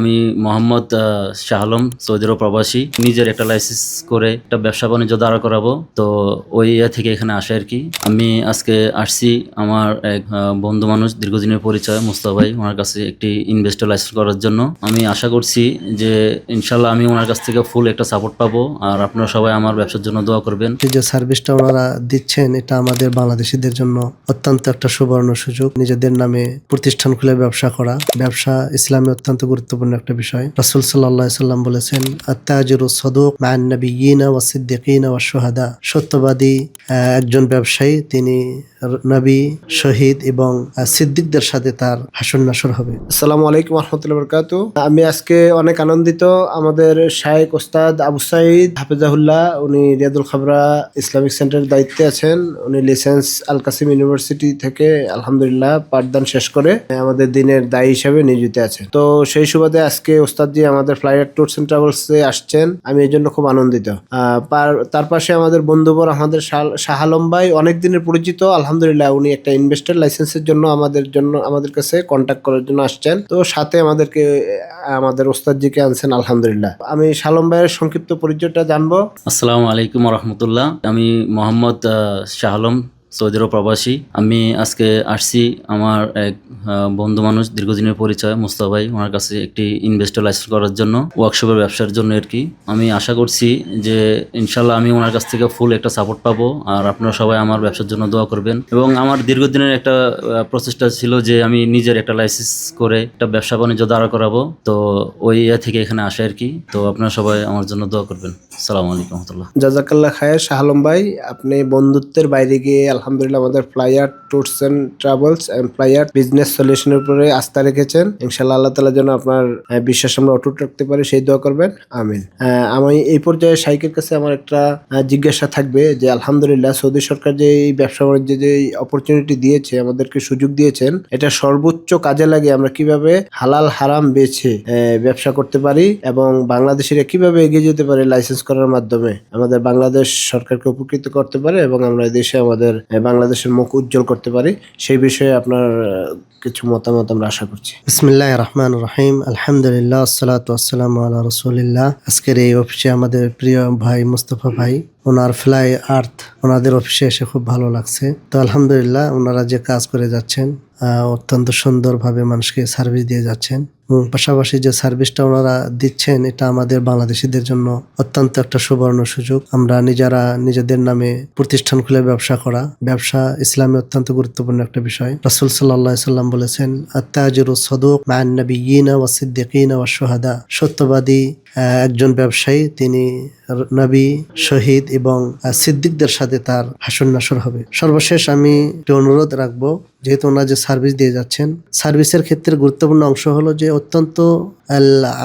আমি মোহাম্মদ শাহ আলম, সৌদি আরব প্রবাসী। নিজের একটা লাইসেন্স করে একটা ব্যবসা বাণিজ্য দাঁড়া করাবো, তো ওই থেকে এখানে আসে আর কি। আমি আজকে আসছি আমার এক বন্ধু মানুষ, দীর্ঘদিনের পরিচয়, মুস্তাফা ভাই, ওনার কাছে একটি ইনভেস্টর লাইসেন্স করার জন্য। আমি আশা করছি যে ইনশাল্লাহ আমি ওনার কাছ থেকে ফুল একটা সাপোর্ট পাবো, আর আপনারা সবাই আমার ব্যবসার জন্য দোয়া করবেন। যে সার্ভিসটা ওনারা দিচ্ছেন এটা আমাদের বাংলাদেশিদের জন্য অত্যন্ত একটা সুবর্ণ সুযোগ। নিজেদের নামে প্রতিষ্ঠান খুলে ব্যবসা করা, ব্যবসা ইসলামে অত্যন্ত গুরুত্বপূর্ণ একটা বিষয়। রাসূল সাল্লাল্লাহু আলাইহি সাল্লাম বলেছেন, আত-তাজিরু সাদুক মা'আন নাবিয়্যিনা ওয়াস সিদ্দিকিনা ওয়াশ শুহাদা। সত্যবাদী একজন ব্যবসায়ী, তিনি নবী, শহীদ এবং সিদ্দিকদের সাথে তার হাসর নাসর হবে। আসসালামু আলাইকুম ওয়া রাহমাতুল্লাহি ওয়া বারাকাতুহু। আমি আজকে অনেক আনন্দিত। আমাদের শায়েখ ওস্তাদ আবু সাঈদ হাফেজাহুল্লাহ, উনি রিয়াদুল খাবরা ইসলামিক সেন্টারের দায়িত্বে আছেন। উনি লাইসেন্স আল কাসিম ইউনিভার্সিটি থেকে আলহামদুলিল্লাহ পাঠদান শেষ করে আমাদের দিনের দায়ী হিসেবে নিয়োজিত আছেন। তো সেই সুবাদে আজকে ওস্তাদজি আমাদের ফ্লাইয়ার ট্যুরস এন্ড ট্রাভেলসে আসছেন, আমি এই জন্য খুব আনন্দিত। তার পাশে আমাদের বন্ধুবর আমাদের শাহ আলম ভাই, অনেক দিনের পরিচিত। আলহামদুলিল্লাহ উনি একটা ইনভেস্টর লাইসেন্সের জন্য আমাদের কাছে কন্ট্যাক্ট করার জন্য আসছেন। তো সাথে আমাদের ওস্তাদজিকে আনছেন আলহামদুলিল্লাহ। আমি শালম ভাইয়ের সংক্ষিপ্ত পরিচয়টা জানবো। আসসালামু আলাইকুম ওয়া রাহমাতুল্লাহ। আমি মোহাম্মদ শাহ আলম, সৌদি আরব প্রবাসী। আমি আজকে আসছি আমার এক বন্ধু মানুষ, দীর্ঘদিনের পরিচয়, মুস্তাফা ভাই, ওনার কাছে একটি ইনভেস্টর লাইসেন্স করার জন্য, ওয়ার্কশপের ব্যবসার জন্য আর কি। আমি আশা করছি যে ইনশাল্লাহ আমি ওনার কাছ থেকে ফুল একটা সাপোর্ট পাবো, আর আপনারা সবাই আমার ব্যবসার জন্য দোয়া করবেন। এবং আমার দীর্ঘদিনের একটা প্রচেষ্টা ছিল যে আমি নিজের একটা লাইসেন্স করে একটা ব্যবসা বাণিজ্য দাঁড়া করাবো, তো ওই থেকে এখানে আসে আর কি। তো আপনারা সবাই আমার জন্য দোয়া করবেন। আসসালামু আলাইকুম ওয়া রাহমাতুল্লাহ। জাযাকাল্লাহ খায়ের শাহ আলম ভাই, আপনি বন্ধুত্বের বাইরে গিয়ে আলহামদুলিল্লাহ আমাদের Flyer Tours and Travels and Flyer Business সলিউশনের উপরে আস্থা রেখেছেন। ইনশাআল্লাহ আল্লাহ তাআলা যেন আপনার বিশ্বাস আমরা অটুট রাখতে পারি, সেই দোয়া করবেন, আমিন। আমি এই পর্যায়ে শাইখের কাছে আমার একটা জিজ্ঞাসা থাকবে যে আলহামদুলিল্লাহ সৌদি সরকার যে এই ব্যবসা বাণিজ্যে যে অপরচুনিটি দিয়েছে, আমাদেরকে সুযোগ দিয়েছেন, এটা সর্বোচ্চ কাজে লাগে আমরা কিভাবে হালাল হারাম বেছে ব্যবসা করতে পারি এবং বাংলাদেশিরা কিভাবে এগিয়ে যেতে পারে লাইসেন্স করার মাধ্যমে আমাদের বাংলাদেশ সরকারকে উপকৃত করতে পারে এবং আমরা দেশে আমাদের বাংলাদেশের মুখ উজ্জ্বল করতে পারি, সেই বিষয়ে আপনার কিছু মতামত আমরা আশা করছি। বিসমিল্লাহির রহমানির রহিম। আলহামদুলিল্লাহ, আসসালাতু ওয়াসসালামু আলা রাসূলিল্লাহ। আজকের এই অফিসে আমাদের প্রিয় ভাই মুস্তাফা ভাই, ওনার ফ্লাই আর্থ, ওনাদের অফিসে এসে খুব ভালো লাগছে। তো আলহামদুলিল্লাহ ওনারা যে কাজ করে যাচ্ছেন অত্যন্ত সুন্দরভাবে মানুষকে সার্ভিস দিয়ে যাচ্ছেন। পাশাপাশি যে সার্ভিসটা ওনারা দিচ্ছেন এটা আমাদের বাংলাদেশিদের জন্য অত্যন্ত একটা সুবর্ণ সুযোগ। আমরা নিজেদের নামে প্রতিষ্ঠান খুলে ব্যবসা করা, ব্যবসা ইসলামে অত্যন্ত গুরুত্বপূর্ণ একটা বিষয়। রাসূল সাল্লাল্লাহু আলাইহি সাল্লাম বলেছেন, আত-তাজিরু সাদুক মা'আন নাবিয়্যিনা ওয়াস সিদ্দিকিনা ওয়াশ শুহাদা। সত্যবাদী একজন ব্যবসায়ী, তিনি নবী, শহীদ এবং সিদ্দিকদের সাথে তার হাসর নাসর হবে। সর্বশেষ আমি একটি অনুরোধ রাখবো, যেহেতু ওনারা যে সার্ভিস দিয়ে যাচ্ছেন, সার্ভিসের ক্ষেত্রে গুরুত্বপূর্ণ অংশ হলো যে অত্যন্ত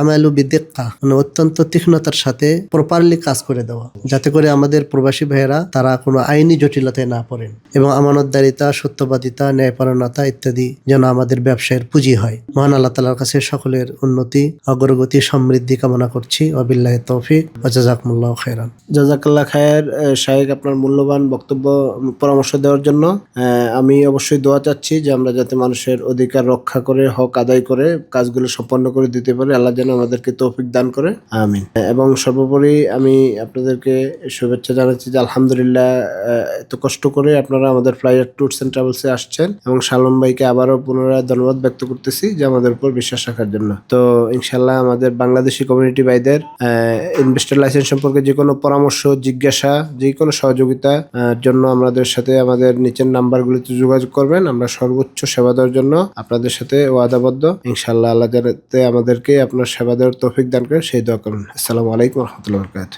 আমালু বিদিক্কা, মানে অত্যন্ত তীক্ষ্ণতার সাথে প্রপারলি কাজ করে দেওয়া, যাতে করে আমাদের প্রবাসী ভাইয়েরা তারা কোনো আইনি জটিলতায় না পড়েন এবং আমানতদারিতা, সত্যবাদিতা, ন্যায়পরায়ণতা ইত্যাদি যেন আমাদের ব্যবসায়ের পুঁজি হয়। মহান আল্লাহ তাআলার কাছে সকলের উন্নতি, অগ্রগতি, সমৃদ্ধি কামনা করছি। ওয়াবিল্লাহি তৌফিক ওয়া জাযাকুমুল্লাহু খাইরান। জাযাকাল্লাহ খায়ের শাইখ, আপনার মূল্যবান বক্তব্য পরামর্শ দেওয়ার জন্য। আমি অবশ্যই দোয়া চাচ্ছি যে আমরা যাতে মানুষের অধিকার রক্ষা করে, হক আদায় করে কাজগুলো সম্পন্ন করে দিতে পারি, আল্লাহ যেন আমাদেরকে তৌফিক দান করে, আমিন। এবং সর্বোপরি আমি আপনাদেরকে শুভেচ্ছা জানাচ্ছি যে আলহামদুলিল্লাহ এত কষ্ট করে আপনারা আমাদের ফ্লাইয়ার ট্যুরস এন্ড ট্রাভেলসে আসছেন, এবং শালম ভাইকে আবারও পুনরায় ধন্যবাদ ব্যক্ত করতেছি যে আমাদের উপর বিশ্বাস রাখার জন্য। তো ইনশাল্লাহ আমাদের বাংলাদেশি কমিউনিটি ভাইদের ইনভেস্টর লাইসেন্স সম্পর্কে যে কোনো পরামর্শ, জিজ্ঞাসা, যে কোনো সহযোগিতার জন্য আমাদের সাথে আমাদের নিচের নাম্বারগুলিতে যোগাযোগ করবেন। আমরা সর্বোচ্চ সেবা দেওয়ার জন্য আপনাদের সাথে ওয়াদাবদ্ধ। ইনশাআল্লাহ আল্লাহ যাতে আমাদেরকে আপনার সেবা দেওয়ার তৌফিক দান করেন, সেই দোয়া করুন। আসসালামু আলাইকুম ওয়া রাহমাতুল্লাহি ওয়া বারাকাতুহু।